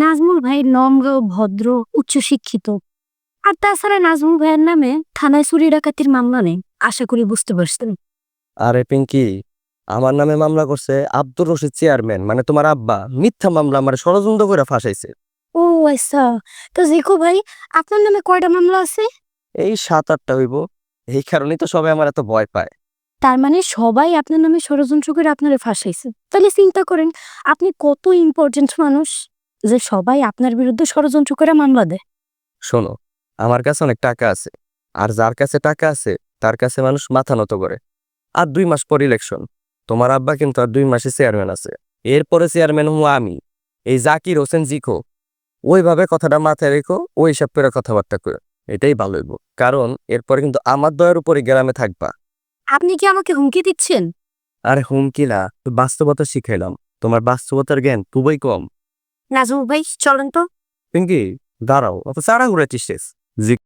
নাজমুল ভাই নম্র, ভদ্র, উচ্চশিক্ষিত। আর তাছাড়া নাজমুল ভাইয়ের নামে থানায় চুরি ডাকাতির মামলা নেই, আশা করি বুঝতে পারছেন। আরে পিঙ্কি, আমার নামে মামলা করছে আব্দুর রশিদ চেয়ারম্যান, মানে তোমার আব্বা। মিথ্যা মামলা আমার ষড়যন্ত্র করে ফাঁসাইছে। ও আচ্ছা, তো জিকো ভাই, আপনার নামে কয়টা মামলা আছে? এই 7-8টা হইব। এই কারণেই তো সবাই আমার এত ভয় পায়। তার মানে সবাই আপনার নামে ষড়যন্ত্র করে আপনারে ফাঁসাইছে। তাহলে চিন্তা করেন, আপনি কত ইম্পর্টেন্ট মানুষ যে সবাই আপনার বিরুদ্ধে ষড়যন্ত্র করে মামলা দেয়। শোনো, আমার কাছে অনেক টাকা আছে, আর যার কাছে টাকা আছে তার কাছে মানুষ মাথা নত করে। আর 2 মাস পর ইলেকশন। তোমার আব্বা কিন্তু আর 2 মাসে চেয়ারম্যান আছে। এরপরে চেয়ারম্যান হবো আমি, এই জাকির হোসেন জিকো। ওইভাবে কথাটা মাথায় রেখো, ওই হিসাব করে কথাবার্তা করো। এটাই ভালো হইব, কারণ এরপরে কিন্তু আমার দয়ার উপরে গ্রামে থাকবা। আপনি কি আমাকে হুমকি দিচ্ছেন? আরে হুমকি না, বাস্তবতা শিখাইলাম। তোমার বাস্তবতার জ্ঞান খুবই কম। নাজমুল ভাই চলেন তো। পিঙ্কি, দাঁড়াও, অত চাড়া ঘুরাচ্ছিস।